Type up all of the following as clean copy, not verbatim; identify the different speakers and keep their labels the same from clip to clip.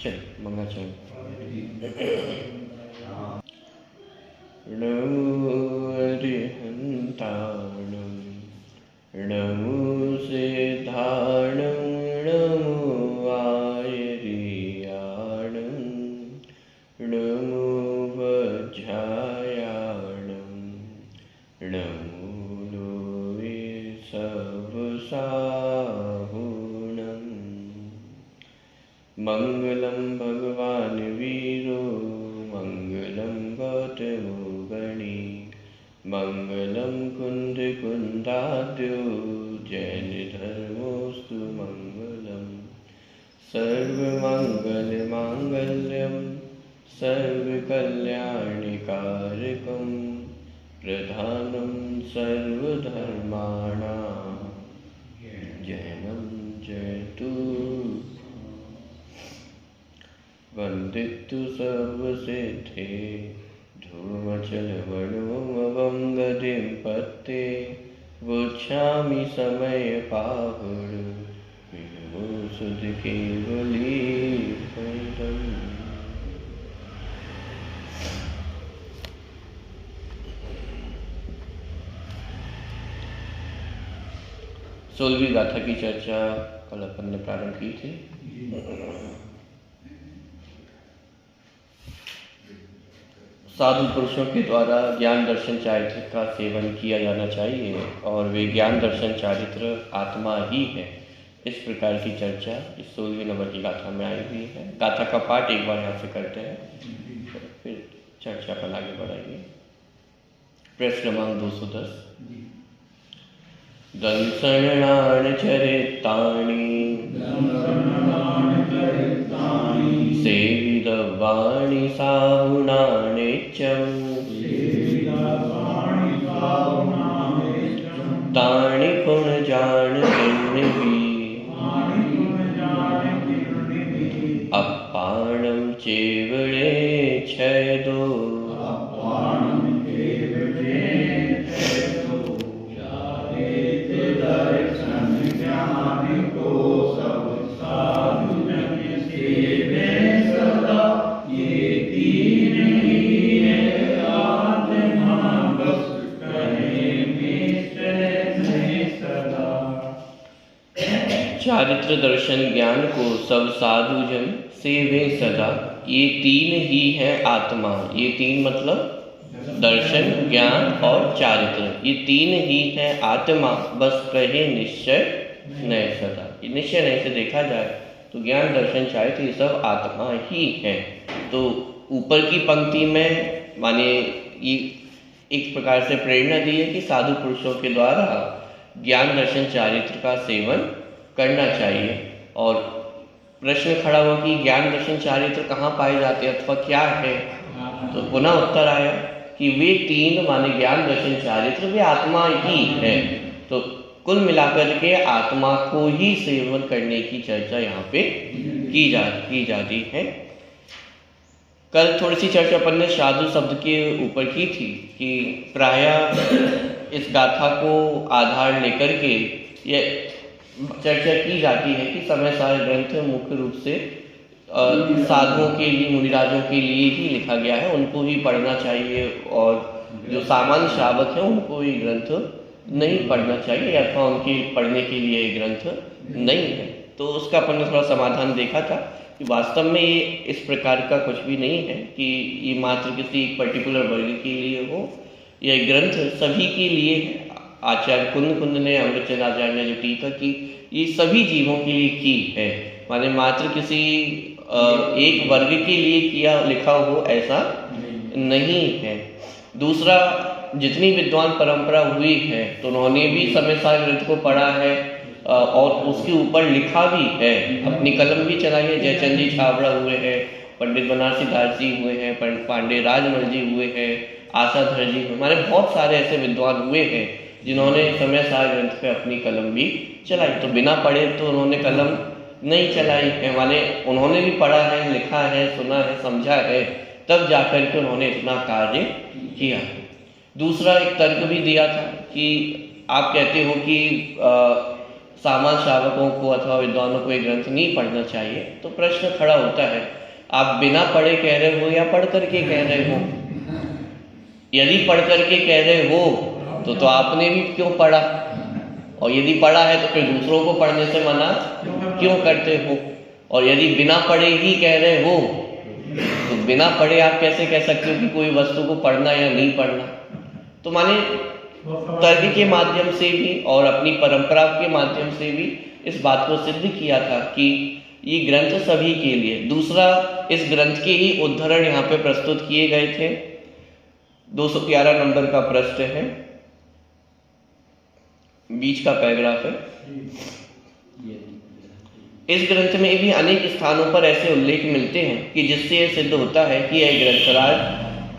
Speaker 1: चल मंगलाचरण। नमो अरिहंताणं नमो सिद्धाणं नमो आयर्याणं नमो वज्रायाणं नमो लोवे सबसाहुणं। मंगलं भगवान् वीरो मंगलं गौतमो गणी मंगलं कुन्दकुन्दाद्यो जैनधर्मोऽस्तु मंगलम्। सर्वमङ्गलमाङ्गल्यं सर्वकल्याणिकारकं प्रधानं सर्वधर्माणां जैनं जयतु। वन्दितु सर्वसिद्धे धूमचलमणोमवङ्गदिं पत्ते वोच्छामि समयपाहुर विभूषुध केवलीपदम्। सोलहवीं गाथा की चर्चा कल अपन ने प्रारंभ की थी। साधु पुरुषों के द्वारा ज्ञान दर्शन चारित्र का सेवन किया जाना चाहिए और वे ज्ञान दर्शन चारित्र आत्मा ही है, इस प्रकार की चर्चा इस 16वें नंबर की गाथा में आई हुई है। गाथा का पाठ एक बार यहाँ से करते हैं, फिर चर्चा पर आगे बढ़ाएंगे। प्रश्न क्रमांक 210। दंसणान चरितानि सेवितवाणी साहुनानेच्यं तानि पुनजानकिन्निभि अप्पाणं चेवळे छयदो। चारित्र दर्शन ज्ञान को सब साधु जन सेवे सदा। ये तीन ही है आत्मा। ये तीन मतलब दर्शन, ज्ञान और चारित्र, ये तीन ही है आत्मा। बस कहे निश्चय नए सदा। ये निश्चय नए से देखा जाए तो ज्ञान दर्शन चारित्र ये सब आत्मा ही है। तो ऊपर की पंक्ति में माने ये एक प्रकार से प्रेरणा दी है कि साधु पुरुषों के द्वारा ज्ञान दर्शन चारित्र का सेवन करना चाहिए। और प्रश्न खड़ा हुआ कि ज्ञान दर्शन चारित्र कहाँ पाए जाते हैं अथवा क्या है, तो पुनः उत्तर आया कि वे तीन माने ज्ञान दर्शन चारित्र वे आत्मा ही है। तो कुल मिलाकर के आत्मा को ही सेवन करने की चर्चा यहाँ पे की जाती है। कल थोड़ी सी चर्चा अपन ने साधु शब्द के ऊपर की थी कि प्रायः इस गाथा को आधार लेकर के ये चर्चा की जाती है कि समय सार ग्रंथ मुख्य रूप से साधुओं के लिए, मुनिराजों के लिए ही लिखा गया है, उनको ही पढ़ना चाहिए और जो सामान्य श्रावक हैं उनको ये ग्रंथ नहीं पढ़ना चाहिए अथवा उनके पढ़ने के लिए ये ग्रंथ नहीं है। तो उसका अपन ने थोड़ा समाधान देखा था कि वास्तव में ये इस प्रकार का कुछ भी नहीं है कि ये मात्र किसी पर्टिकुलर वर्ग के लिए हो। यह ग्रंथ सभी के लिए है। आचार्य कुंद ने, अमृतचंद आचार्य ने जो टीका की, ये सभी जीवों के लिए की है। माने मात्र किसी एक वर्ग के लिए किया लिखा हो ऐसा नहीं है। दूसरा, जितनी विद्वान परंपरा हुई है तो उन्होंने भी समय सार ग्रंथ को पढ़ा है और उसके ऊपर लिखा भी है, अपनी कलम भी चलाई है। जयचंद जी छाबड़ा हुए हैं, पंडित बनारसी दास जी हुए हैं, पांडे राजमल जी हुए हैं, आशाधर जी हुए, हमारे बहुत सारे ऐसे विद्वान हुए हैं जिन्होंने समय सार ग्रंथ पे अपनी कलम भी चलाई। तो बिना पढ़े तो उन्होंने कलम नहीं चलाई है, माने उन्होंने भी पढ़ा है, लिखा है, सुना है, समझा है, तब जाकर के उन्होंने इतना कार्य किया। दूसरा एक तर्क भी दिया था कि आप कहते हो कि सामान्य श्रावकों को अथवा विद्वानों को ये ग्रंथ नहीं पढ़ना चाहिए। तो प्रश्न खड़ा होता है, आप बिना पढ़े कह रहे हो या पढ़ करके कह रहे हो? यदि पढ़ करके कह रहे हो तो आपने भी क्यों पढ़ा, और यदि पढ़ा है तो फिर दूसरों को पढ़ने से मना क्यों करते हो? और यदि बिना पढ़े ही कह रहे हो तो बिना पढ़े आप कैसे कह सकते हो कि कोई वस्तु को पढ़ना या नहीं पढ़ना? तो माने तर्क के माध्यम से भी और अपनी परंपरा के माध्यम से भी इस बात को सिद्ध किया था कि ये ग्रंथ सभी के लिए। दूसरा, इस ग्रंथ के ही उद्धरण यहाँ पे प्रस्तुत किए गए थे। 211 नंबर का पृष्ठ है, बीच का पैराग्राफ है। इस ग्रंथ में भी अनेक स्थानों पर ऐसे उल्लेख मिलते हैं कि जिससे यह सिद्ध होता है कि यह ग्रंथराज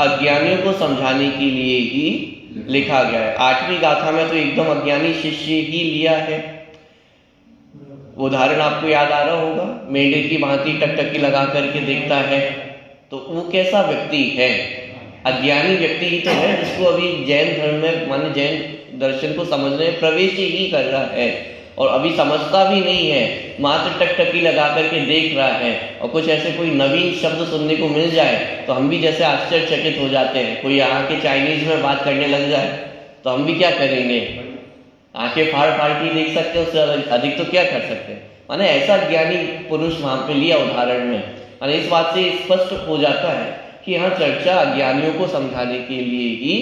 Speaker 1: अज्ञानियों को समझाने के लिए ही लिखा गया है। 8वीं गाथा में तो एकदम अज्ञानी शिष्य ही लिया है। उदाहरण आपको याद आ रहा होगा, मेंढे की भांति टकटकी लगा करके देखता है, तो वो कैसा व्यक्ति है? अज्ञानी व्यक्ति ही तो है, जिसको अभी जैन धर्म में माने जैन दर्शन को समझने में प्रवेश ही कर रहा है और अभी समझता भी नहीं है, मात्र टकटकी लगा करके देख रहा है। और कुछ ऐसे कोई नवीन शब्द सुनने को मिल जाए तो हम भी जैसे आश्चर्यचकित हो जाते हैं। कोई यहाँ के चाइनीज में बात करने लग जाए तो हम भी क्या करेंगे? आंखें फाड़ फाड़ के देख सकते हैं, उससे अधिक तो क्या कर सकते हैं। माने ऐसा ज्ञानी पुरुष वहां पे लिया उदाहरण में। माने इस बात से स्पष्ट हो जाता है कि यहाँ चर्चा अज्ञानियों को समझाने के लिए ही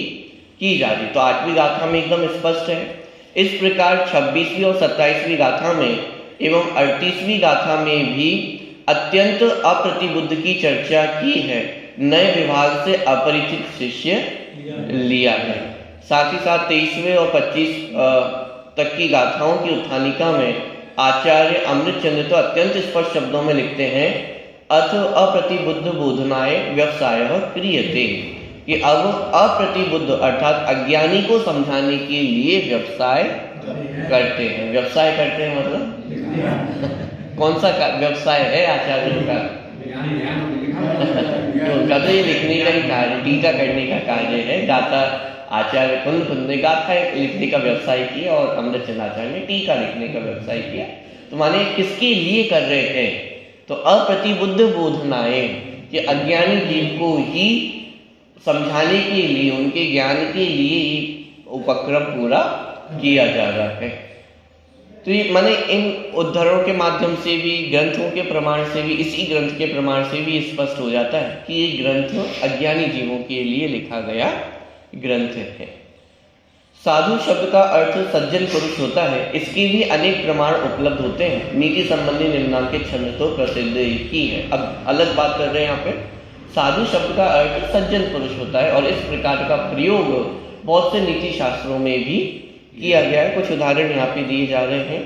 Speaker 1: की जा रही। तो 8वीं गाथा में एकदम स्पष्ट है। इस प्रकार 26वीं और 27वीं गाथा में एवं 38वीं गाथा में भी अत्यंत अप्रतिबुद्ध की चर्चा की है। नए विभाग से अपरिचित शिष्य लिया है। साथ ही साथ 23वें और 25 तक की गाथाओं की उत्थानिका में आचार्य अमृतचंद्र तो अत्यंत स्पष्ट शब्दों में लिखते हैं, अथ अप्रतिबुद्ध बोधनाय व्यवसाय क्रियते, कि अब अप्रतिबुद्ध अर्थात अज्ञानी को समझाने के लिए व्यवसाय करते हैं। व्यवसाय करते हैं मतलब कौन सा व्यवसाय है आचार्यों का? उनका तो ये लिखने का ही कार्य, टीका करने का कार्य है। गाथा आचार्य खुद ने गाथा लिखने का व्यवसाय किया और अमृतचंद्राचार्य ने टीका लिखने का व्यवसाय किया। तो माने किसके लिए कर रहे हैं? तो अप्रतिबुद्ध बोधनाएं, कि अज्ञानी जीव को ही समझाने के लिए, उनके ज्ञान के लिए ही उपक्रम पूरा किया जा रहा है। तो ये माने इन उद्धरणों के माध्यम से भी, ग्रंथों के प्रमाण से भी, इसी ग्रंथ के प्रमाण से भी स्पष्ट हो जाता है कि ये ग्रंथ अज्ञानी जीवों के लिए लिखा गया ग्रंथ है। साधु शब्द का अर्थ सज्जन पुरुष होता है। इसके भी अनेक प्रमाण उपलब्ध होते हैं। नीति संबंधी निम्नांकित छंद तो प्रसिद्ध ही है। अब अलग बात कर रहे हैं यहाँ पे। साधु शब्द का अर्थ सज्जन पुरुष होता है और इस प्रकार का प्रयोग बहुत से नीति शास्त्रों में भी किया गया है। कुछ उदाहरण यहाँ पे दिए जा रहे हैं।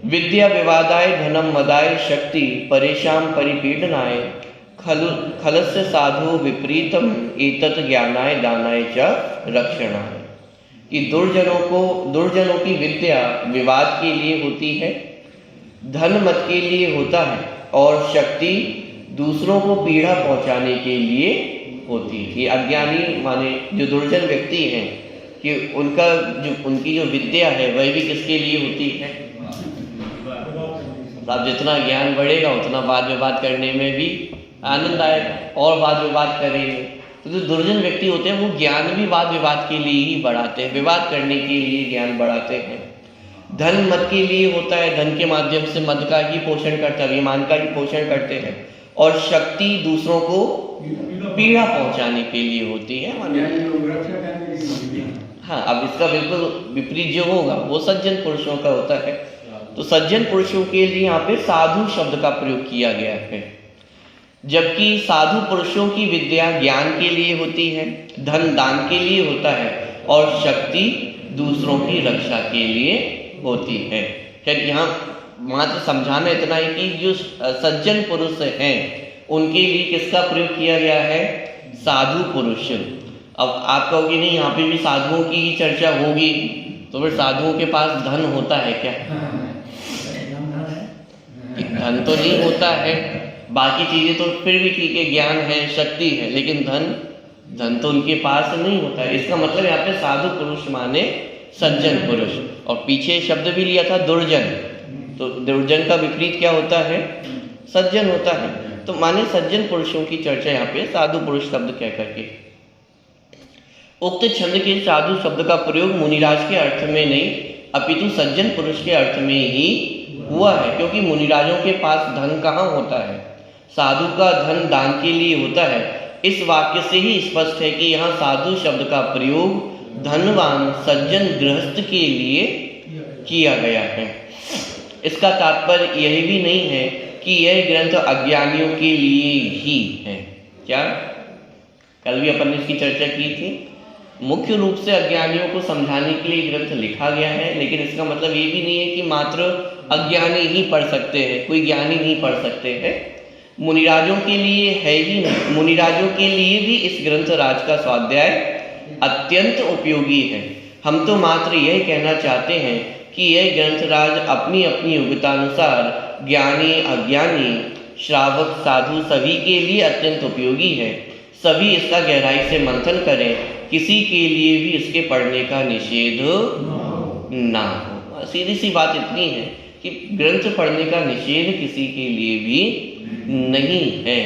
Speaker 1: विद्या विवादाय धनम मदाय शक्ति परेशान परिपीडनाय खलस्य साधु विपरीतम एतत् ज्ञानाय दानाय च रक्षणाय, कि दुर्जनों की विद्या विवाद के लिए होती है, धन मत के लिए होता है और शक्ति दूसरों को पीड़ा पहुंचाने के लिए होती है। ये अज्ञानी माने जो दुर्जन व्यक्ति हैं कि उनकी जो विद्या है वह भी किसके लिए होती है? अब जितना ज्ञान बढ़ेगा उतना वाद विवाद करने में भी आनंद आएगा और वाद विवाद करेंगे। तो जो दुर्जन व्यक्ति होते हैं वो ज्ञान भी वाद विवाद के लिए ही बढ़ाते हैं, विवाद करने के लिए ज्ञान बढ़ाते हैं। धन मद के लिए होता है, धन के माध्यम से मद का ही पोषण करते हैं, अभिमान का ही पोषण करते हैं। और शक्ति दूसरों को पीड़ा पहुंचाने के लिए होती है। हाँ, अब इसका बिल्कुल विपरीत जो होगा वो सज्जन पुरुषों का होता है। तो सज्जन पुरुषों के लिए यहाँ पे साधु शब्द का प्रयोग किया गया है, जबकि साधु पुरुषों की विद्या ज्ञान के लिए होती है, धन दान के लिए होता है और शक्ति दूसरों की रक्षा के लिए होती है। खैर यहाँ मात्र समझाना इतना है कि जो सज्जन पुरुष हैं उनके लिए किसका प्रयोग किया गया है? साधु पुरुष। अब आप कहोगे नहीं यहाँ पे भी साधुओं की ही चर्चा होगी, तो फिर साधुओं के पास धन होता है क्या? धन तो नहीं होता है, बाकी चीजें तो फिर भी ठीक है, ज्ञान है, शक्ति है, लेकिन धन तो उनके पास नहीं होता है। इसका मतलब यहाँ पे साधु पुरुष माने सज्जन पुरुष, और पीछे शब्द भी लिया था दुर्जन, तो दुर्जन का विपरीत क्या होता है? सज्जन होता है। तो माने सज्जन पुरुषों की चर्चा यहाँ पे साधु पुरुष शब्द कह करके। उक्त छंद के साधु शब्द का प्रयोग मुनिराज के अर्थ में नहीं अपितु सज्जन पुरुष के अर्थ में ही हुआ है, क्योंकि मुनिराजों के पास धन कहाँ होता है? साधु का धन दान के लिए होता है। इस वाक्य से ही स्पष्ट है कि यहाँ साधु शब्द का प्रयोग धनवान सज्जन गृहस्थ के लिए किया गया है। इसका तात्पर्य यह भी नहीं है कि यह ग्रंथ अज्ञानियों के लिए ही है। क्या? कल भी अपन ने इसकी चर्चा की थी। मुख्य रूप से अज्ञानियों को समझाने के लिए ग्रंथ लिखा गया है, लेकिन इसका मतलब ये भी नहीं है कि मात्र अज्ञानी ही पढ़ सकते हैं, कोई ज्ञानी नहीं पढ़ सकते हैं। मुनिराजों के लिए है ही नहीं, मुनिराजों के लिए भी इस ग्रंथ राज का स्वाध्याय अत्यंत उपयोगी है। हम तो मात्र यह कहना चाहते हैं कि यह ग्रंथराज अपनी अपनी योग्यतानुसार ज्ञानी अज्ञानी श्रावक साधु सभी के लिए अत्यंत उपयोगी है। सभी इसका गहराई से मंथन करें, किसी के लिए भी इसके पढ़ने का निषेध ना हो। सीधी सी बात इतनी है कि ग्रंथ पढ़ने का निषेध किसी के लिए भी नहीं है।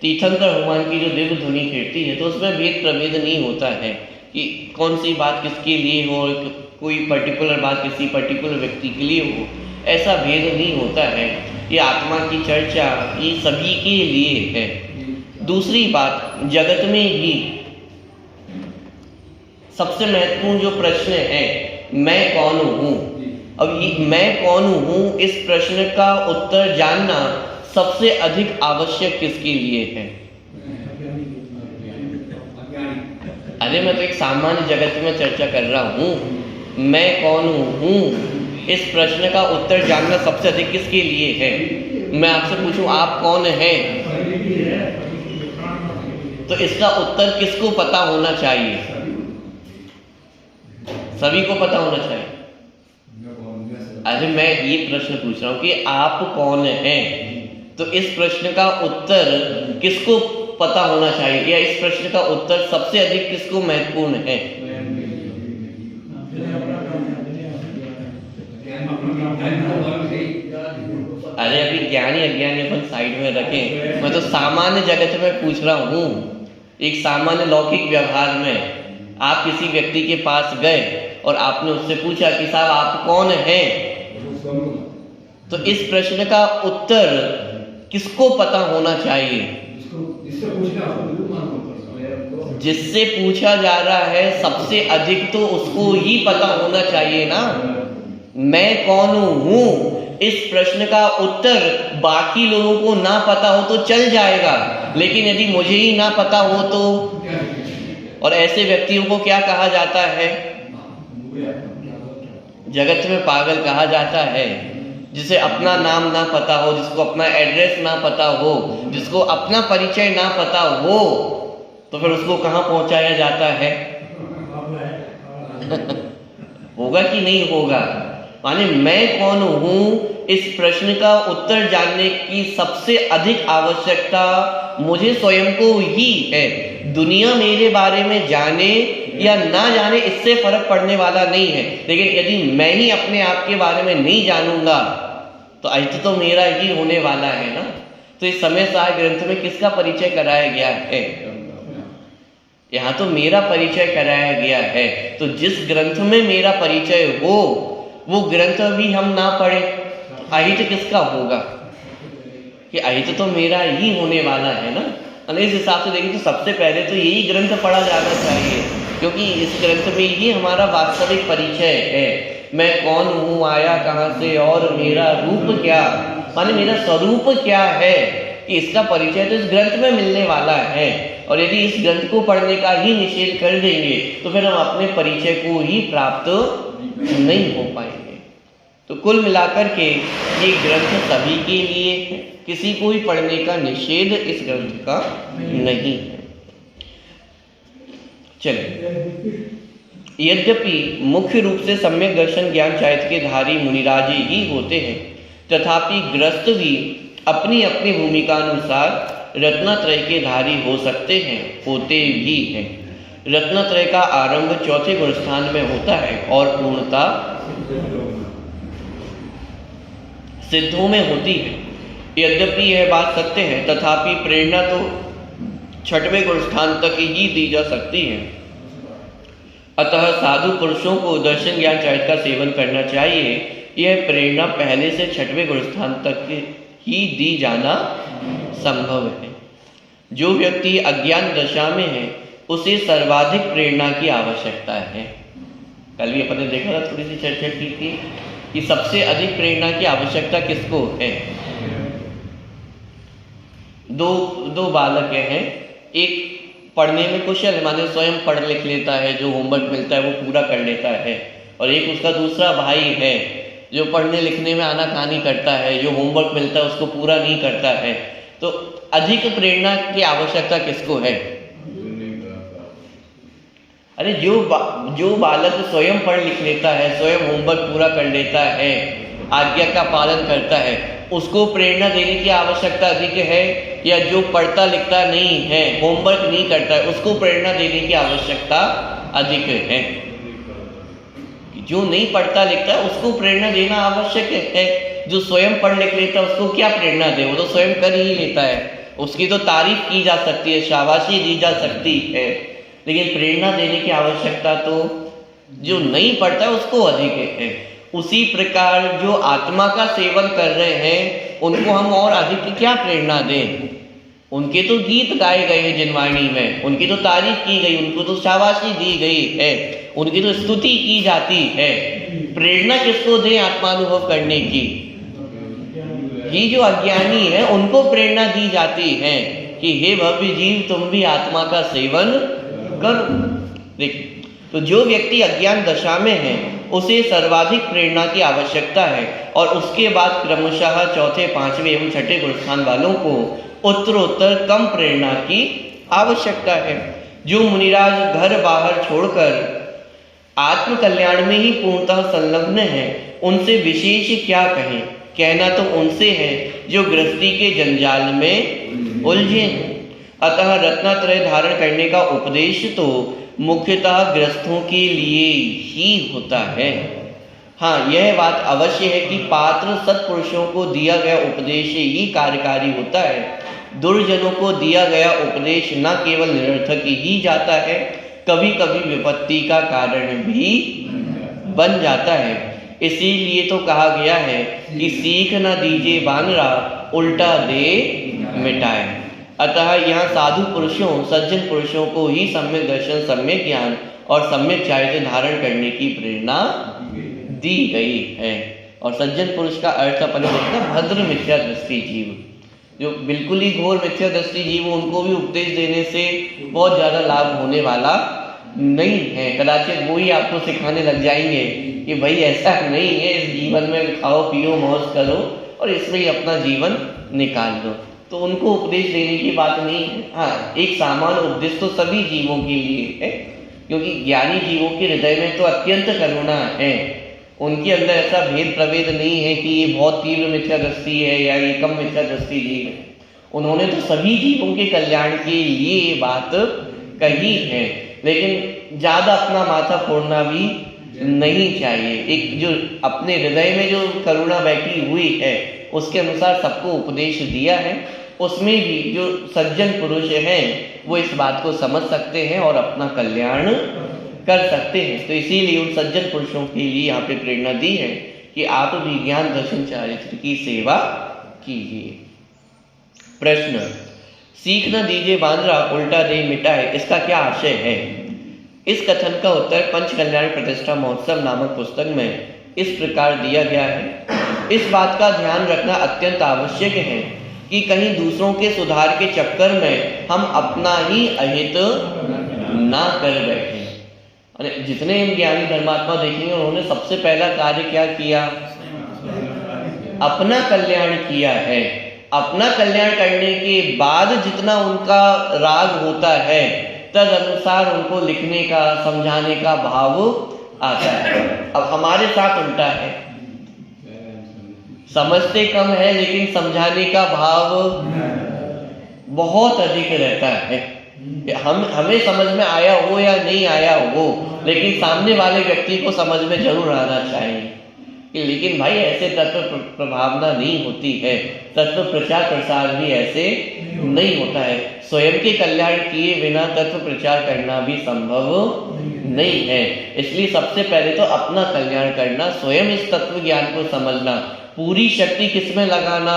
Speaker 1: तीर्थंकर हनुमान की जो दिव्य ध्वनि कीर्ति है, तो उसमें भेद प्रभेद नहीं होता है कि कौन सी बात किसके लिए हो, कोई पर्टिकुलर बात किसी पर्टिकुलर व्यक्ति के लिए हो, ऐसा भेद नहीं होता है। ये आत्मा की चर्चा ये सभी के लिए है। दूसरी बात, जगत में भी सबसे महत्वपूर्ण जो प्रश्न है, मैं कौन हूँ। अब ये मैं कौन हूँ, इस प्रश्न का उत्तर जानना सबसे अधिक आवश्यक किसके लिए है? अरे मैं तो एक सामान्य जगत में चर्चा कर रहा हूँ। मैं कौन हूँ, इस प्रश्न का उत्तर जानना सबसे अधिक किसके लिए है? मैं आपसे पूछूं आप कौन हैं, तो इसका उत्तर किसको पता होना चाहिए? सभी को पता होना चाहिए। अरे मैं ये प्रश्न पूछ रहा हूँ कि आप कौन हैं, तो इस प्रश्न का उत्तर किसको पता होना चाहिए, या इस प्रश्न का उत्तर सबसे अधिक किसको महत्वपूर्ण है? अरे अभी ज्ञानी अज्ञानी अपन साइड में रखें, मैं तो सामान्य जगत में पूछ रहा हूँ। एक सामान्य लौकिक व्यवहार में आप किसी व्यक्ति के पास गए और आपने उससे पूछा कि साहब आप कौन हैं, तो इस प्रश्न का उत्तर किसको पता होना चाहिए? जिससे पूछा जा रहा है सबसे अधिक तो उसको ही पता होना चाहिए ना। मैं कौन हूँ, इस प्रश्न का उत्तर बाकी लोगों को ना पता हो तो चल जाएगा, लेकिन यदि मुझे ही ना पता हो तो, और ऐसे व्यक्तियों को क्या कहा जाता है? जगत में पागल कहा जाता है। जिसे अपना नाम ना पता हो, जिसको अपना एड्रेस ना पता हो, जिसको अपना परिचय ना पता हो, तो फिर उसको कहाँ पहुंचाया जाता है? होगा कि नहीं होगा? माने मैं कौन हूँ, इस प्रश्न का उत्तर जानने की सबसे अधिक आवश्यकता मुझे स्वयं को ही है। दुनिया मेरे बारे में जाने या ना जाने इससे फर्क पड़ने वाला नहीं है, लेकिन यदि मैं ही अपने आप के बारे में नहीं जानूंगा तो अहित तो मेरा ही होने वाला है ना। तो इस समय सार ग्रंथ में किसका परिचय कराया गया है? यहाँ तो मेरा परिचय कराया गया है। तो जिस ग्रंथ में मेरा परिचय हो वो ग्रंथ भी हम ना पढ़े तो अहित किसका होगा? कि अहित तो मेरा ही होने वाला है ना। और इस हिसाब से देखें तो सबसे पहले तो यही ग्रंथ पढ़ा जाना चाहिए, क्योंकि इस ग्रंथ में ही हमारा वास्तविक परिचय है। मैं कौन हूँ, आया कहाँ से, और मेरा रूप क्या, माने मेरा स्वरूप क्या है, कि इसका परिचय तो इस ग्रंथ में मिलने वाला है। और यदि इस ग्रंथ को पढ़ने का ही निषेध कर देंगे तो फिर हम अपने परिचय को ही प्राप्त नहीं हो पाएंगे। तो कुल मिलाकर के ये ग्रंथ सभी के लिए है, किसी को भी पढ़ने का निषेध इस ग्रंथ का नहीं है। चलिए, यद्यपि मुख्य रूप से सम्यक दर्शन ज्ञान चारित्र के धारी मुनिराजी ही होते हैं, तथापि गृहस्थ भी अपनी अपनी भूमिका अनुसार रत्नत्रय के धारी हो सकते हैं, होते भी हैं। रत्नत्रय का आरंभ चौथे गुण स्थान में होता है और पूर्णता सिद्धों में होती है। यद्यपि यह बात सत्य है, तथापि प्रेरणा तो छठवें गुण स्थान तक ही दी जा सकती है। अतः साधु पुरुषों को दर्शन ज्ञान चरित्र का सेवन करना चाहिए। यह प्रेरणा पहले से छठवें गुण स्थान तक ही दी जाना संभव है। जो व्यक्ति अज्ञान दशा में है उसे सर्वाधिक प्रेरणा की आवश्यकता है। कल भी अपन ने देखा था, थोड़ी सी चर्चा की थी कि सबसे अधिक प्रेरणा की आवश्यकता किसको है। दो बालक हैं, एक पढ़ने में कुशल माने स्वयं पढ़ लिख लेता है, जो होमवर्क मिलता है वो पूरा कर लेता है, और एक उसका दूसरा भाई है जो पढ़ने लिखने में आनाकानी करता है, जो होमवर्क मिलता है उसको पूरा नहीं करता है। तो अधिक प्रेरणा की आवश्यकता किसको है? अरे जो बालक स्वयं पढ़ लिख लेता है, स्वयं होमवर्क पूरा कर लेता है, आज्ञा का पालन करता है, उसको प्रेरणा देने की आवश्यकता अधिक है, या जो पढ़ता लिखता नहीं है, होमवर्क नहीं करता है, उसको प्रेरणा देने की आवश्यकता अधिक है? जो नहीं पढ़ता लिखता है उसको प्रेरणा देना आवश्यक है। जो स्वयं पढ़ लिख लेता है उसको क्या प्रेरणा दे, वो तो स्वयं कर ही लेता है। उसकी तो तारीफ की जा सकती है, शाबाशी दी जा सकती है, लेकिन प्रेरणा देने की आवश्यकता तो जो नहीं पढ़ता है उसको अधिक है। उसी प्रकार जो आत्मा का सेवन कर रहे हैं उनको हम और अधिक क्या प्रेरणा दें? उनके तो गीत गाए गए हैं जिनवाणी में, उनकी तो तारीफ की गई, उनको तो शाबाशी दी गई है, उनकी तो स्तुति की जाती है। प्रेरणा किसको दें आत्मानुभव करने की? ये जो अज्ञानी है उनको प्रेरणा दी जाती है कि हे भव्य जीव, तुम भी आत्मा का सेवन करो। देख, तो जो व्यक्ति अज्ञान दशा में है उसे सर्वाधिक प्रेरणा की आवश्यकता है, और उसके बाद क्रमशः चौथे, पांचवें एवं छठे गुण स्थान वालों को उत्तरोत्तर कम प्रेरणा की आवश्यकता है। जो मुनिराज घर बाहर छोड़कर आत्म कल्याण में ही पूर्णतः संलग्न है, उनसे विशेष क्या कहें? कहना तो उनसे है जो गृहस्थी के जंजाल में उलझे हैं। अतः रत्नत्रय धारण करने का उपदेश तो मुख्यतः गृहस्थों के लिए ही होता है। हाँ, यह बात अवश्य है कि पात्र सत्पुरुषों को दिया गया उपदेश ही कार्यकारी होता है। दुर्जनों को दिया गया उपदेश न केवल निरर्थक ही जाता है, कभी कभी विपत्ति का कारण भी बन जाता है। इसीलिए तो कहा गया है कि सीख न दीजिए बानरा, उल्टा दे मिटाए। अतः यहाँ साधु पुरुषों, सज्जन पुरुषों को ही सम्यक दर्शन, सम्यक ज्ञान और सम्यक चारित्र धारण करने की प्रेरणा दी गई है। और सज्जन पुरुष का अर्थ अपने देखना भद्र मिथ्या दृष्टि जीव, जो बिल्कुल ही घोर मिथ्या दृष्टि जीव, उनको भी उपदेश देने से बहुत ज़्यादा लाभ होने वाला नहीं है। कदाचित वो ही आपको सिखाने लग जाएंगे कि भाई ऐसा नहीं है, इस जीवन में खाओ पियो मौज करो और इसमें ही अपना जीवन निकाल दो। तो उनको उपदेश देने की बात नहीं है। हाँ, एक सामान्य उपदेश तो सभी जीवों के लिए है, क्योंकि ज्ञानी जीवों के हृदय में तो अत्यंत करुणा है। उनके अंदर ऐसा भेद प्रभेद नहीं है कि ये बहुत तीव्र मिथ्या दृष्टि है या ये कम मिथ्या दृष्टि जीव है। उन्होंने तो सभी जीवों के कल्याण के लिए ये बात कही है, लेकिन ज़्यादा अपना माथा फोड़ना भी नहीं चाहिए। एक जो अपने हृदय में जो करुणा बैठी हुई है उसके अनुसार सबको उपदेश दिया है। उसमें भी जो सज्जन पुरुष हैं वो इस बात को समझ सकते हैं और अपना कल्याण कर सकते हैं। तो इसीलिए उन सज्जन पुरुषों के लिए यहाँ पे प्रेरणा दी है कि आप भी ज्ञान दर्शन चारित्र की सेवा कीजिए। प्रश्न, सीख न दीजिए बांद्रा, उल्टा दे मिटाए, इसका क्या आशय है? इस कथन का उत्तर पंच कल्याण प्रतिष्ठा महोत्सव नामक पुस्तक में इस प्रकार दिया गया है। इस बात का ध्यान रखना अत्यंत आवश्यक है कि कहीं दूसरों के सुधार के चक्कर में हम अपना ही अहित ना कर बैठे। अरे जितने ज्ञानी धर्मात्मा देखेंगे उन्होंने सबसे पहला कार्य क्या किया? अपना कल्याण किया है। अपना कल्याण करने के बाद जितना उनका राग होता है तद अनुसार उनको लिखने का, समझाने का भाव आता है। अब हमारे साथ उल्टा है, समझते कम है लेकिन समझाने का भाव बहुत अधिक रहता है। हमें समझ में आया हो या नहीं आया हो, लेकिन सामने वाले व्यक्ति को समझ में जरूर आना चाहिए। लेकिन भाई ऐसे तत्व प्रभावना नहीं होती है, तत्व प्रचार प्रसार भी ऐसे नहीं होता है। स्वयं के कल्याण किए बिना तत्व प्रचार करना भी संभव नहीं है। इसलिए सबसे पहले तो अपना कल्याण करना, स्वयं इस तत्व ज्ञान को समझना, पूरी शक्ति किसमें लगाना,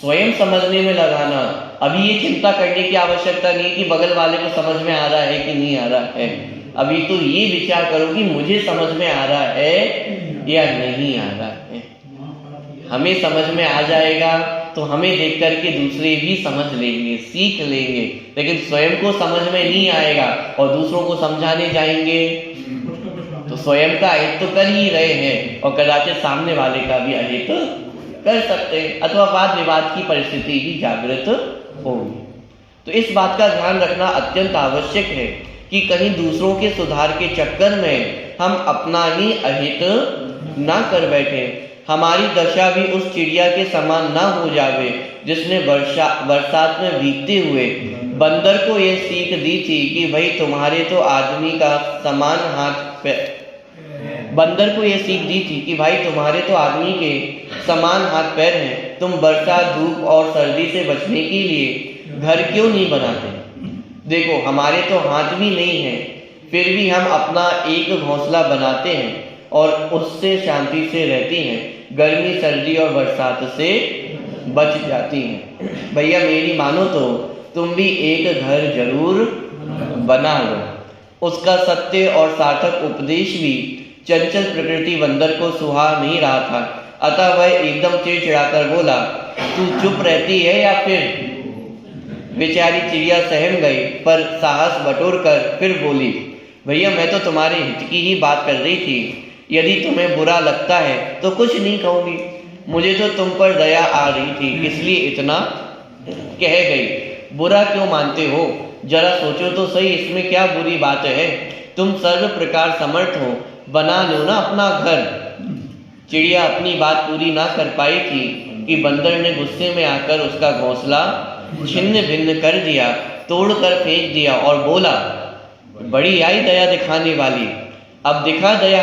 Speaker 1: स्वयं समझने में लगाना। अभी ये चिंता करने की आवश्यकता नहीं कि बगल वाले को समझ में आ रहा है कि नहीं आ रहा है। अभी तो ये विचार करो कि मुझे समझ में आ रहा है या नहीं आ रहा है। हमें समझ में आ जाएगा तो हमें देख करके दूसरे भी समझ लेंगे, सीख लेंगे। लेकिन स्वयं को समझ में नहीं आएगा और दूसरों को समझाने जाएंगे तो स्वयं का अहित तो कर ही रहे हैं और कदाचित सामने वाले का भी अहित कर सकते हैं, अथवा वाद विवाद की परिस्थिति ही जागृत होगी। तो इस बात का ध्यान रखना अत्यंत आवश्यक है कि कहीं दूसरों के सुधार के चक्कर में हम अपना ही अहित ना कर बैठे, हमारी दशा भी उस चिड़िया के समान ना हो जावे जिसने बरसात में भीगते हुए बंदर को ये सीख दी थी कि भाई तुम्हारे तो आदमी का समान हाथ पैर, बंदर को ये सीख दी थी कि भाई तुम्हारे तो आदमी के समान हाथ पैर हैं, तुम बरसात धूप और सर्दी से बचने के लिए घर क्यों नहीं बनाते। देखो हमारे तो हाथ भी नहीं है, फिर भी हम अपना एक घोंसला बनाते हैं और उससे शांति से रहती हैं, गर्मी सर्दी और बरसात से बच जाती हैं। भैया मेरी मानो तो तुम भी एक घर जरूर बना लो। उसका सत्य और सार्थक उपदेश भी चंचल प्रकृति बंदर को सुहा नहीं रहा था, अतः वह एकदम चिड़चिड़ाकर बोला, तू चुप रहती है या फिर। बेचारी चिड़िया सहम गई, पर साहस बटोर कर फिर बोली, भैया मैं तो तुम्हारे हित की ही बात कर रही थी, यदि तुम्हें बुरा लगता है तो कुछ नहीं कहूँगी, मुझे तो तुम पर दया आ रही थी इसलिए इतना कह गई। बुरा क्यों मानते हो, जरा सोचो तो सही, इसमें क्या बुरी बात है। तुम सर्व प्रकार समर्थ हो, बना लो ना अपना घर। चिड़िया अपनी बात पूरी ना कर पाई थी कि बंदर ने गुस्से में आकर उसका घोंसला छिन्न भिन्न कर दिया, तोड़कर फेंक दिया और बोला, बड़ी आई दया दिखाने वाली, अब दिखा दया,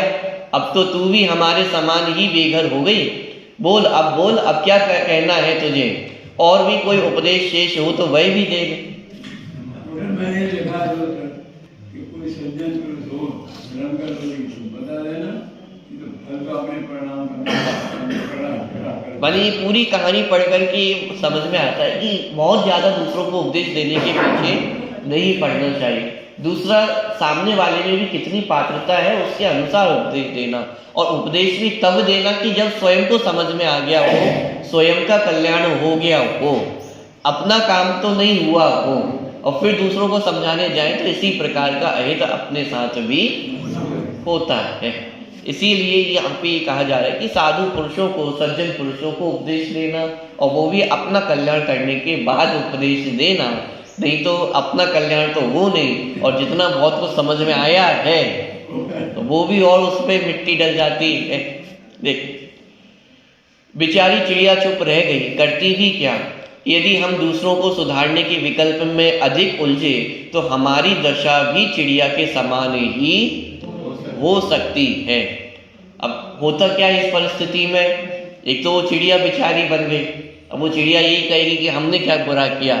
Speaker 1: अब तो तू भी हमारे समान ही बेघर हो गई। बोल अब क्या कहना है तुझे, और भी कोई उपदेश शेष हो तो वह भी दे दे।
Speaker 2: मैंने लिखा कि कोई सज्जन पुरुष हो, धर्म कर बता देना, तो फल तो अपने परिणाम
Speaker 1: बनी पूरी कहानी पढ़कर के समझ में आता है कि बहुत ज़्यादा दूसरों को उपदेश देने के पीछे नहीं पढ़ना चाहिए। दूसरा सामने वाले में भी कितनी पात्रता है उसके अनुसार उपदेश देना, और उपदेश भी तब देना कि जब स्वयं को समझ में आ गया हो, स्वयं का कल्याण हो गया हो, अपना काम तो नहीं हुआ हो, और फिर दूसरों को समझाने जाए तो इसी प्रकार का अहित अपने साथ भी होता है। इसीलिए यहाँ पे कहा जा रहा है कि साधु पुरुषों को, सज्जन पुरुषों को उपदेश देना, और वो भी अपना कल्याण करने के बाद उपदेश देना, नहीं तो अपना कल्याण तो हो नहीं, और जितना बहुत कुछ समझ में आया है तो वो भी और उस पर मिट्टी डल जाती है। देख बेचारी चिड़िया चुप रह गई, करती भी क्या। यदि हम दूसरों को सुधारने के विकल्प में अधिक उलझे तो हमारी दशा भी चिड़िया के समान ही हो सकती है। अब होता क्या इस परिस्थिति में, एक तो वो चिड़िया बेचारी बन गई, अब वो चिड़िया यही कहेगी कि हमने क्या बुरा किया,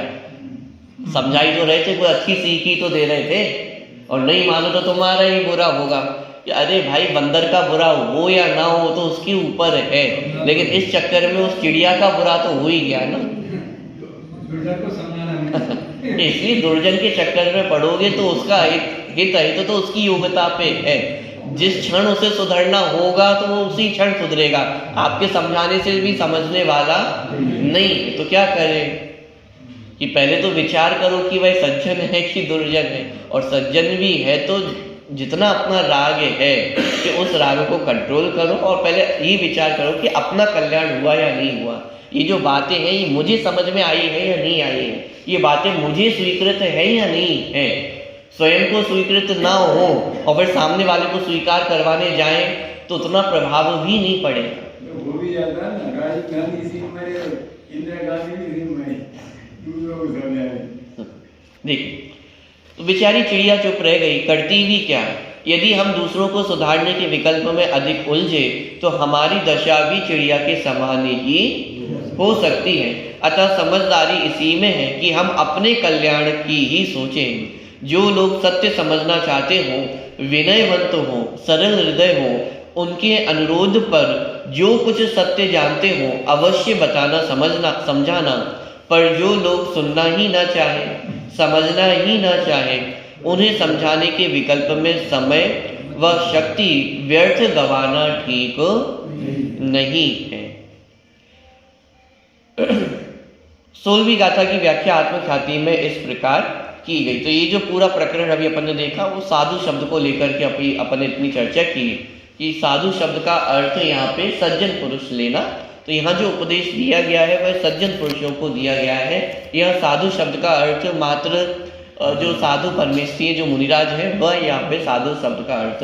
Speaker 1: समझाई तो रहे थे, कोई अच्छी सीख ही तो दे रहे थे, और नहीं मानो तो तुम्हारा ही बुरा होगा। अरे भाई बंदर का बुरा हो या ना हो तो उसके ऊपर है, लेकिन इस चक्कर में उस चिड़िया का बुरा तो हो ही गया ना। इसलिए दुर्जन के चक्कर में पड़ोगे तो उसका हित है तो उसकी योग्यता पे है। जिस क्षण उसे सुधरना होगा तो वो उसी क्षण सुधरेगा, आपके समझाने से भी समझने वाला नहीं। तो क्या करें कि पहले तो विचार करो कि वह सज्जन है कि दुर्जन है, और सज्जन भी है तो जितना अपना राग है कि उस राग को कंट्रोल करो, और पहले ये विचार करो कि अपना कल्याण हुआ या नहीं हुआ। ये जो बातें हैं ये मुझे समझ में आई है या नहीं आई है, ये बातें मुझे स्वीकृत है या नहीं है। स्वयं को स्वीकृत ना हो और फिर सामने वाले को स्वीकार करवाने जाए तो उतना प्रभाव भी नहीं पड़ेगा।
Speaker 2: वो भी जाता है ना, राजीव गांधी सिंह मरे, इंदिरा गांधी भी सिंह मरे, दूसरों को समझाए।
Speaker 1: देखिए, तो बेचारी चिड़िया चुप रह गई, करती भी क्या। यदि हम दूसरों को सुधारने के विकल्प में अधिक उलझे तो हमारी दशा भी चिड़िया के समान ही हो सकती है। अतः समझदारी इसी में है कि हम अपने कल्याण की ही सोचें। जो लोग सत्य समझना चाहते हों, विनयवंत हों, सरल हृदय हों, उनके अनुरोध पर जो कुछ सत्य जानते हों अवश्य बताना, समझाना। पर जो लोग सुनना ही ना चाहें, समझना ही ना चाहें, उन्हें समझाने के विकल्प में समय व शक्ति व्यर्थ गंवाना ठीक नहीं है। 16वीं गाथा की व्याख्या आत्मख्याति में इस प्रकार की गई। तो ये जो पूरा प्रकरण अभी अपन ने देखा वो साधु शब्द को लेकर के अपन ने इतनी चर्चा की कि साधु शब्द का अर्थ यहाँ पे सज्जन पुरुष लेना। तो यहाँ जो उपदेश दिया गया है वह सज्जन पुरुषों को दिया गया है। यह साधु शब्द का अर्थ मात्र जो साधु परमेश्वरीय जो मुनिराज है वह यहाँ पे साधु शब्द का अर्थ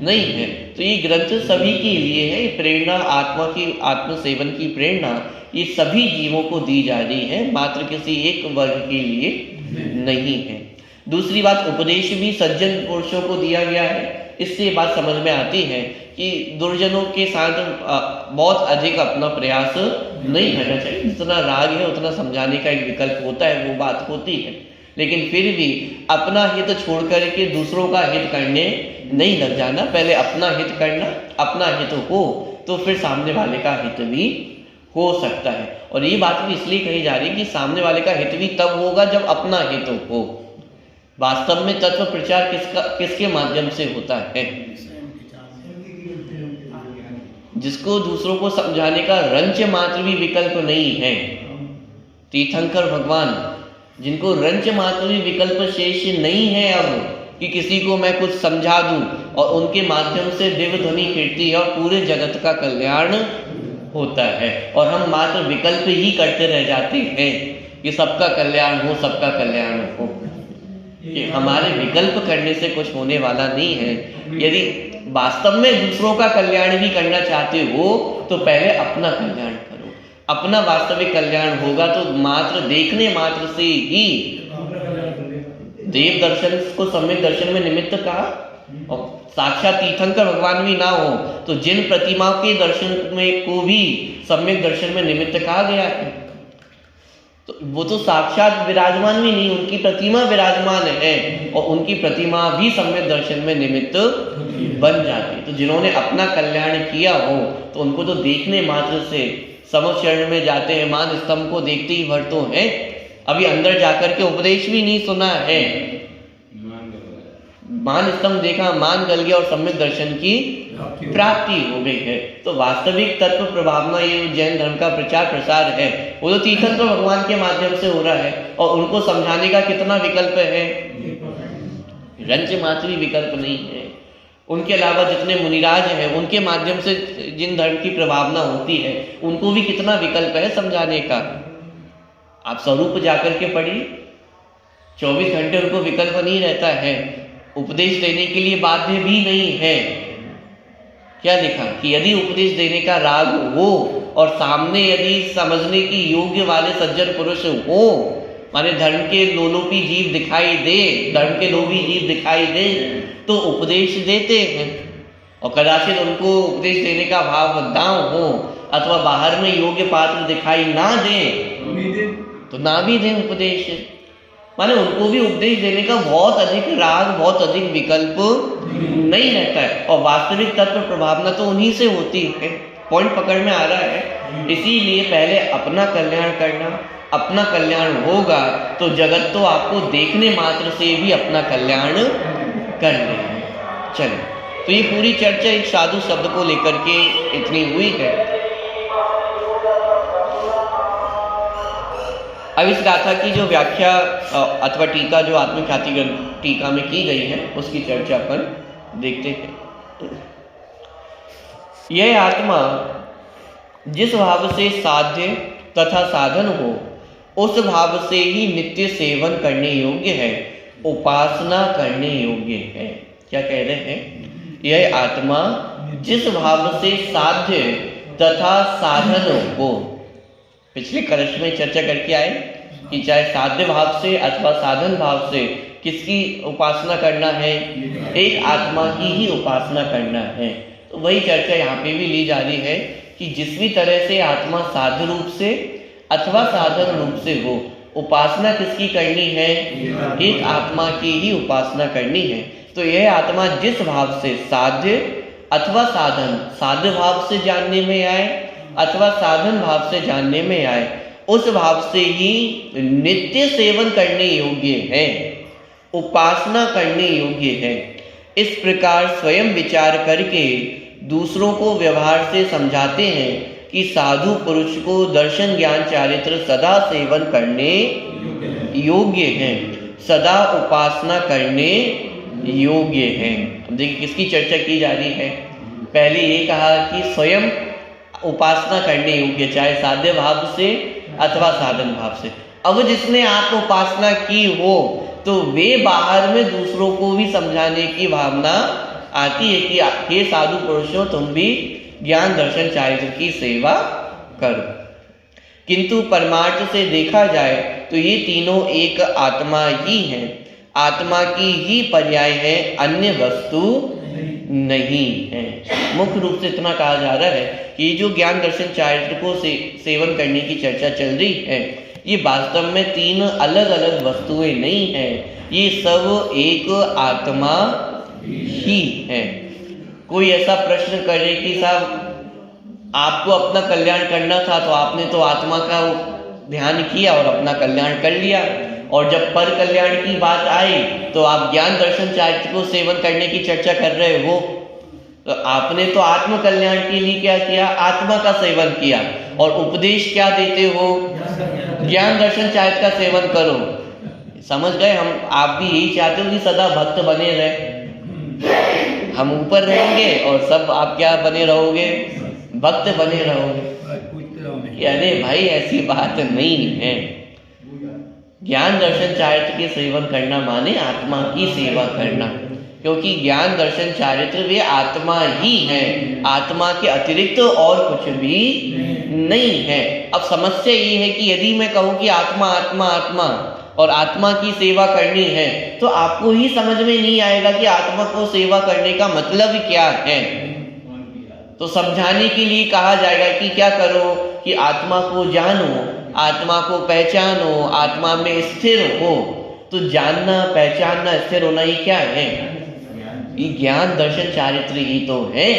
Speaker 1: नहीं है। तो ये ग्रंथ सभी के लिए है। प्रेरणा आत्मा की, आत्म सेवन की प्रेरणा ये सभी जीवों को दी जा रही है, मात्र किसी एक वर्ग के लिए नहीं है। दूसरी बात, उपदेश भी सज्जन पुरुषों को दिया गया है। इससे बात समझ में आती है कि दुर्जनों के साथ बहुत अधिक अपना प्रयास नहीं करना चाहिए। जितना राग है उतना समझाने का एक विकल्प होता है, वो बात होती है, लेकिन फिर भी अपना हित छोड़ करके दूसरों का हित करने नहीं लग जाना। पहले अपना हित करना, अपना हित हो तो फिर सामने वाले का हित भी हो सकता है। और ये बात भी इसलिए कही जा रही है कि सामने वाले का हित भी तब होगा जब अपना हित हो। वास्तव में तत्व प्रचार किसके माध्यम से होता है? जिसको दूसरों को समझाने का रंच मात्र भी विकल्प नहीं है। तीर्थंकर भगवान, जिनको रंच मात्र भी विकल्प शेष नहीं है अब कि किसी को मैं कुछ समझा दूं और उनके माध्यम से दिव्य ध्वनि कीर्ति और पूरे जगत का कल्याण होता है, और हम मात्र विकल्प ही करते रह जाते हैं कि सबका कल्याण हो, सबका कल्याण हो। कि हमारे विकल्प करने से कुछ होने वाला नहीं है। यदि वास्तव में दूसरों का कल्याण भी करना चाहते हो तो पहले अपना कल्याण करो। अपना वास्तविक कल्याण होगा तो मात्र देखने मात्र से ही देव दर्शन को सम्यक दर्शन में निमित्त कहा। और साक्षात तीर्थंकर भगवान भी ना हो तो जिन प्रतिमाओं के दर्शन में को भी सम्यक दर्शन में निमित्त कहा गया है, तो वो तो साक्षात विराजमान भी नहीं, उनकी प्रतिमा विराजमान है और उनकी प्रतिमा भी सम्यक दर्शन में निमित्त बन जाती है। तो जिन्होंने अपना कल्याण किया हो तो उनको तो देखने मात्र से समचरण में जाते हैं, मान स्तंभ को देखते ही भर तो हैं। अभी अंदर जाकर के उपदेश भी नहीं सुना है, मान स्तंभ देखा, मान गल गया और सम्यक दर्शन की प्राप्ति हो गई है। तो वास्तविक तत्व प्रभावना ये जैन धर्म का प्रचार प्रसार है वो तो तीर्थंकर भगवान के माध्यम से हो रहा है। और उनको समझाने का कितना विकल्प है? रंच मात्र विकल्प नहीं है। उनके अलावा जितने मुनिराज हैं उनके माध्यम से जिन धर्म की प्रभावना होती है उनको भी कितना विकल्प है समझाने का। आप स्वरूप जाकर के पढ़िए, 24 घंटे उनको विकल्प नहीं रहता है, उपदेश देने के लिए बाध्य भी नहीं है। क्या लिखा कि यदि उपदेश देने का राग हो और सामने यदि समझने की योग्य वाले सज्जन पुरुष हो, माने धर्म के लोलोपी जीव दिखाई दे, धर्म के लोभी जीव दिखाई दे तो उपदेश देते हैं। और कदाचित उनको उपदेश देने का भाव ना हो अथवा बाहर में योग्य पात्र दिखाई ना दे तो ना भी दें उपदेश। माने उनको भी उपदेश देने का बहुत अधिक राग, बहुत अधिक विकल्प नहीं रहता है। और वास्तविक तत्व प्रभावना तो उन्हीं से होती है। पॉइंट पकड़ में आ रहा है। इसीलिए पहले अपना कल्याण करना, अपना कल्याण होगा तो जगत तो आपको देखने मात्र से भी अपना कल्याण कर लेगा। चलो, तो ये पूरी चर्चा एक साधु शब्द को लेकर के इतनी हुई है। अब इस गाथा की जो व्याख्या अथवा टीका जो आत्मख्याति टीका में की गई है उसकी चर्चा अपन देखते हैं। यह आत्मा जिस भाव से साध्य तथा साधन हो उस भाव से ही नित्य सेवन करने योग्य है, उपासना करने योग्य है। क्या कह रहे हैं? यह आत्मा जिस भाव से साध्य तथा साधन हो, पिछले कलश में चर्चा करके आए कि चाहे साध्य भाव से अथवा साधन भाव से किसकी उपासना करना है, एक आत्मा की ही उपासना करना है। तो वही चर्चा यहाँ पे भी ली जा रही है कि जिस भी तरह से आत्मा साध्य रूप से अथवा साधन रूप से हो, उपासना किसकी करनी है, एक आत्मा की ही उपासना करनी है। तो यह आत्मा जिस भाव से साध्य अथवा साधन, साध्य भाव से जानने में आए अथवा साधन भाव से जानने में आए, उस भाव से ही नित्य सेवन करने योग्य है, उपासना करने योग्य है। इस प्रकार स्वयं विचार करके दूसरों को व्यवहार से समझाते हैं कि साधु पुरुष को दर्शन ज्ञान चारित्र सदा सेवन करने योग्य है, सदा उपासना करने योग्य है। अब देखिए किसकी चर्चा की जा रही है। पहले ये कहा कि स्वयं उपासना करने योग्य, चाहे साध्य भाव से अथवा साधन भाव से। अब जिसने आप उपासना की हो तो वे बाहर में दूसरों को भी समझाने की भावना आती है कि हे साधु पुरुषों, तुम भी ज्ञान दर्शन चारित्र की सेवा करो। किंतु परमार्थ से देखा जाए तो ये तीनों एक आत्मा ही हैं, आत्मा की ही पर्याय है, अन्य वस्तु नहीं है। मुख्य रूप से इतना कहा जा रहा है कि ये जो ज्ञान दर्शन चारित्र को सेवन करने की चर्चा चल रही है, ये वास्तव में तीन अलग अलग वस्तुएं नहीं हैं, ये सब एक आत्मा ही है। कोई ऐसा प्रश्न करे कि साहब आपको अपना कल्याण करना था तो आपने तो आत्मा का ध्यान किया और अपना कल्याण कर लिया, और जब पर कल्याण की बात आई तो आप ज्ञान दर्शन चारित्र को सेवन करने की चर्चा कर रहे हो। तो आपने तो आत्म कल्याण के लिए क्या किया, आत्मा का सेवन किया, और उपदेश क्या देते हो, ज्ञान दर्शन चारित्र का सेवन करो। समझ गए? आप भी यही चाहते हो कि सदा भक्त बने रहे, हम ऊपर रहेंगे और सब आप क्या बने रहोगे, भक्त बने रहोगे। अरे भाई ऐसी बात नहीं है। ज्ञान दर्शन चारित्र के सेवन करना माने आत्मा की सेवा करना, क्योंकि ज्ञान दर्शन चारित्र वे आत्मा ही है, आत्मा के अतिरिक्त और कुछ भी नहीं है। अब समस्या ये है कि यदि मैं कहूँ कि आत्मा आत्मा आत्मा और आत्मा की सेवा करनी है, तो आपको ही समझ में नहीं आएगा कि आत्मा को सेवा करने का मतलब क्या है। तो समझाने के लिए कहा जाएगा कि क्या करो, कि आत्मा को जानो, आत्मा को पहचानो, आत्मा में स्थिर हो। तो जानना, पहचानना, स्थिर होना ही क्या है, ये ज्ञान दर्शन चारित्र ही तो है।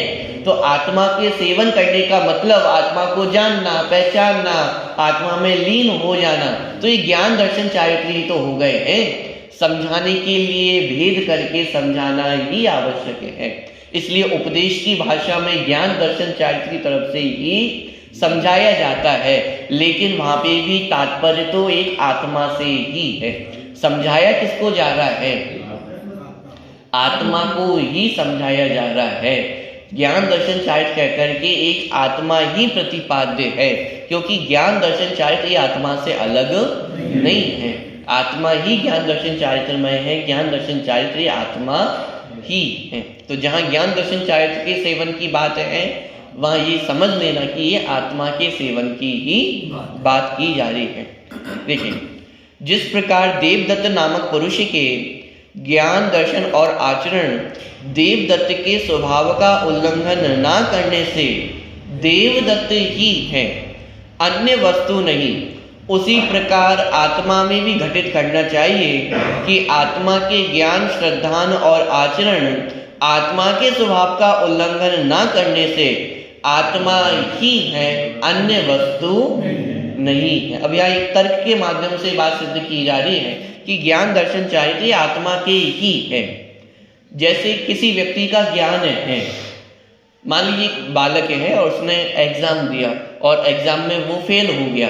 Speaker 1: तो आत्मा के सेवन करने का मतलब आत्मा को जानना, पहचानना, आत्मा में लीन हो जाना, तो ये ज्ञान दर्शन चारित्र ही तो हो गए हैं। समझाने के लिए भेद करके समझाना ही आवश्यक है। इसलिए उपदेश की भाषा में ज्ञान दर्शन चारित्र की तरफ से ही समझाया जाता है, लेकिन वहां पे भी तात्पर्य तो एक आत्मा से ही है। समझाया किसको जा रहा है, आत्मा को ही समझाया जा रहा है। ज्ञान दर्शन चारित्र कहकर के एक आत्मा ही प्रतिपाद्य है, क्योंकि ज्ञान दर्शन चारित्र ये आत्मा से अलग नहीं है। आत्मा ही ज्ञान दर्शन चारित्र में है, ज्ञान दर्शन चारित्र ये आत्मा ही है। तो जहाँ ज्ञान दर्शन चारित्र के सेवन की बात है, वहाँ ये समझ लेना कि ये आत्मा के सेवन की ही बात की जा रही है। देखिए, जिस प्रकार देवदत्त नामक पुरुष के ज्ञान दर्शन और आचरण देवदत्त के स्वभाव का उल्लंघन ना करने से देवदत्त ही है, अन्य वस्तु नहीं, उसी प्रकार आत्मा में भी घटित करना चाहिए कि आत्मा के ज्ञान, श्रद्धान और आचरण आत्मा के स्वभाव का उल्लंघन ना करने से आत्मा ही है, अन्य वस्तु नहीं है। अब यहाँ एक तर्क के माध्यम से बात सिद्ध की जा रही है कि ज्ञान दर्शन चारित्र आत्मा के ही है। जैसे किसी व्यक्ति का ज्ञान है, मान लीजिए बालक है और उसने एग्जाम दिया और एग्जाम में वो फेल हो गया।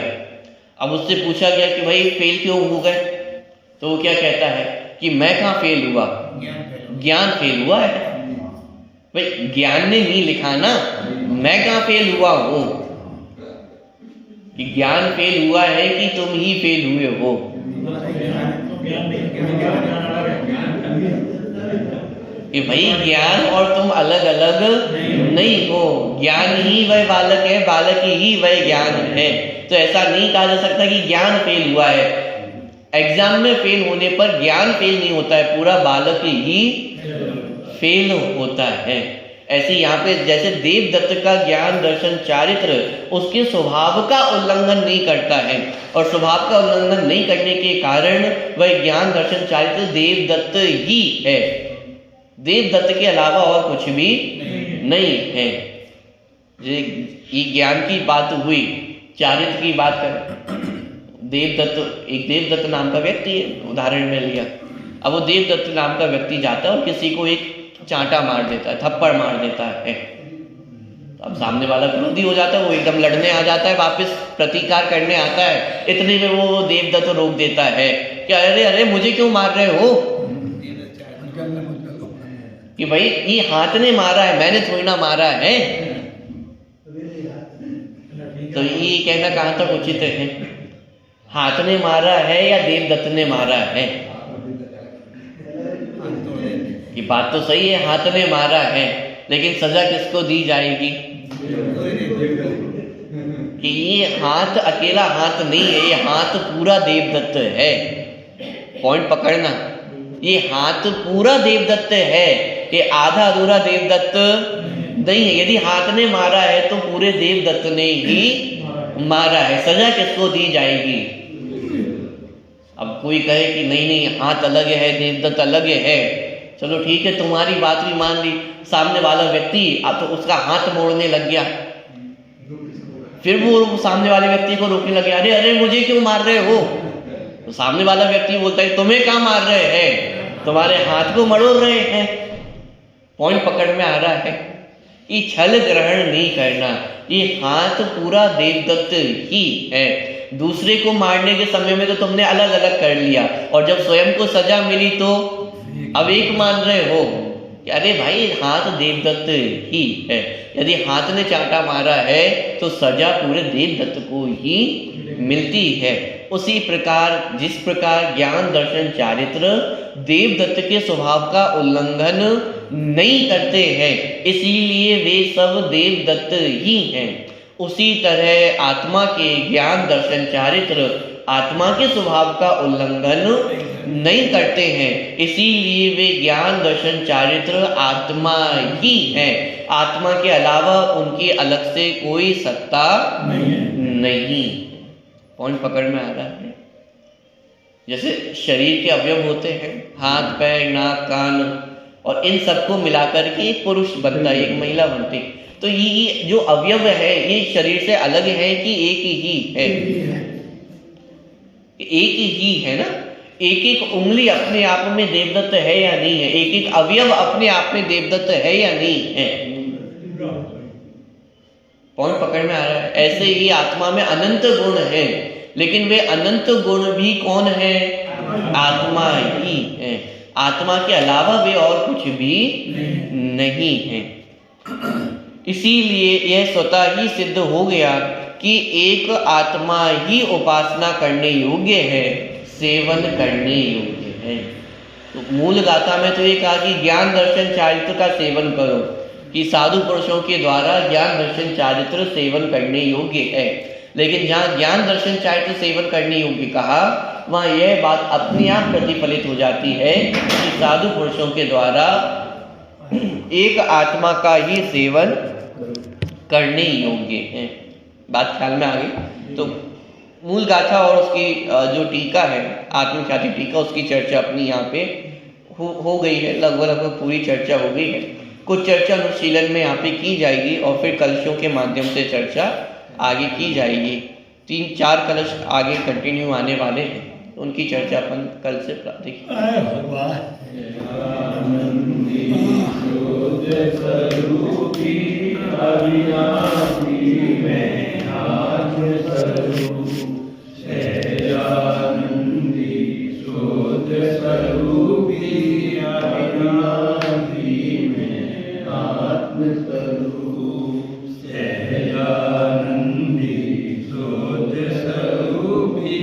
Speaker 1: अब उससे पूछा गया कि भाई फेल क्यों हो गए, तो वो क्या कहता है कि मैं कहाँ फेल हुआ, ज्ञान फेल हुआ है। भाई ज्ञान ने नहीं लिखा ना, मैं कहाँ फेल हुआ हूँ, कि ज्ञान फेल हुआ है कि तुम ही फेल हुए हो। कि भाई ज्ञान और तुम अलग अलग नहीं हो, ज्ञान ही वह बालक है, बालक ही वह ज्ञान है। तो ऐसा नहीं कहा जा सकता कि ज्ञान फेल हुआ है, एग्जाम में फेल होने पर ज्ञान फेल नहीं होता है, पूरा बालक ही फेल होता है। ऐसे यहाँ पे जैसे देवदत्त का ज्ञान दर्शन चारित्र उसके स्वभाव का उल्लंघन नहीं करता है, और स्वभाव का उल्लंघन नहीं करने के कारण वह ज्ञान दर्शन चारित्र देवदत्त ही है, देवदत्त के अलावा और कुछ भी नहीं है। ये ज्ञान की बात हुई, चारित्र की बात करें, देवदत्त, एक देवदत्त नाम का व्यक्ति है, उदाहरण में लिया। अब वो देवदत्त नाम का व्यक्ति जाता है और किसी को एक चांटा मार देता है, थप्पड़ मार देता है। अब सामने वाला क्रोधी हो जाता है, वो एकदम लड़ने आ जाता है, वापस प्रतिकार करने आता है। इतने में वो देवदत्त रोक देता है कि अरे अरे मुझे क्यों मार रहे हो, कि भाई ये हाथ ने मारा है, मैंने थोड़ी ना मारा है। तो ये कहना कहाँ तक उचित है, हाथ ने मारा है या देवदत्त ने मारा है? ये बात तो सही है, हाथ ने मारा है, लेकिन सजा किसको दी जाएगी? कि ये हाथ अकेला हाथ नहीं है, ये हाथ पूरा देवदत्त है। पॉइंट पकड़ना, ये हाथ पूरा देवदत्त है, ये आधा अधूरा देवदत्त नहीं है। यदि हाथ ने मारा है तो पूरे देवदत्त ने ही मारा है, सजा किसको दी जाएगी? अब कोई कहे कि नहीं नहीं हाथ अलग है, देवदत्त अलग है, चलो ठीक है, तुम्हारी बात भी मान ली। सामने वाला व्यक्ति अब तो उसका हाथ मोड़ने लग गया, फिर वो सामने वाले व्यक्ति को रोकने लग गया, अरे अरे मुझे क्यों मार रहे हो? तो सामने वाला व्यक्ति बोलता है तुम्हें क्या मार रहे हैं, तुम्हारे हाथ को मरोड़ रहे हैं। पॉइंट पकड़ में आ रहा है कि छल ग्रहण नहीं करना, ये हाथ पूरा देवदत्त ही है। दूसरे को मारने के समय में तो तुमने अलग अलग कर लिया, और जब स्वयं को सजा मिली तो अब एक मान रहे हो कि अरे भाई हाथ देवदत्त ही है। यदि हाथ ने चांटा मारा है तो सजा पूरे देवदत्त को ही मिलती है। उसी प्रकार जिस प्रकार ज्ञान दर्शन चारित्र देवदत्त के स्वभाव का उल्लंघन नहीं करते हैं, इसीलिए वे सब देवदत्त ही हैं, उसी तरह आत्मा के ज्ञान दर्शन चारित्र आत्मा के स्वभाव का उल्लंघन नहीं करते हैं, इसीलिए वे ज्ञान दर्शन चारित्र आत्मा ही है। आत्मा के अलावा उनकी अलग से कोई सत्ता नहीं। पॉइंट पकड़ में आ रहा है? जैसे शरीर के अवयव होते हैं, हाथ पैर नाक कान, और इन सबको मिलाकर के एक पुरुष बनता है, एक महिला बनती है। तो ये जो अवयव है ये शरीर से अलग है कि एक ही है? एक ही है ना। एक एक उंगली अपने आप में देवदत्त है या नहीं है? एक एक अवयव अपने आप में देवदत्त है या नहीं है? पॉइंट पकड़ में आ रहा है? ऐसे ही आत्मा में अनंत गुण है, लेकिन वे अनंत गुण भी कौन है? आत्मा ही है। आत्मा के अलावा वे और कुछ भी नहीं है। इसीलिए यह स्वतः ही सिद्ध हो गया कि एक आत्मा ही उपासना करने योग्य है, सेवन करने योग्य है। तो मूल गाथा में तो ये कहा कि ज्ञान दर्शन चारित्र का सेवन करो, कि साधु पुरुषों के द्वारा ज्ञान दर्शन चारित्र सेवन करने योग्य है। लेकिन जहाँ ज्ञान दर्शन चारित्र सेवन करने योग्य कहा, वहाँ यह बात अपने आप प्रतिफलित हो जाती है कि साधु पुरुषों के द्वारा एक आत्मा का ही सेवन करने योग्य है। बात ख्याल में आ गई? तो मूल गाथा और उसकी जो टीका है, आत्मख्याति टीका, उसकी चर्चा अपनी यहाँ पे हो गई है, लगभग पूरी चर्चा हो गई है। कुछ चर्चा अनुशीलन में यहाँ पे की जाएगी और फिर कलशों के माध्यम से चर्चा आगे की जाएगी। 3-4 कलश आगे कंटिन्यू आने वाले हैं, तो उनकी चर्चा अपन कल से देखिए।
Speaker 2: सहजानंदी शोध स्वरूपी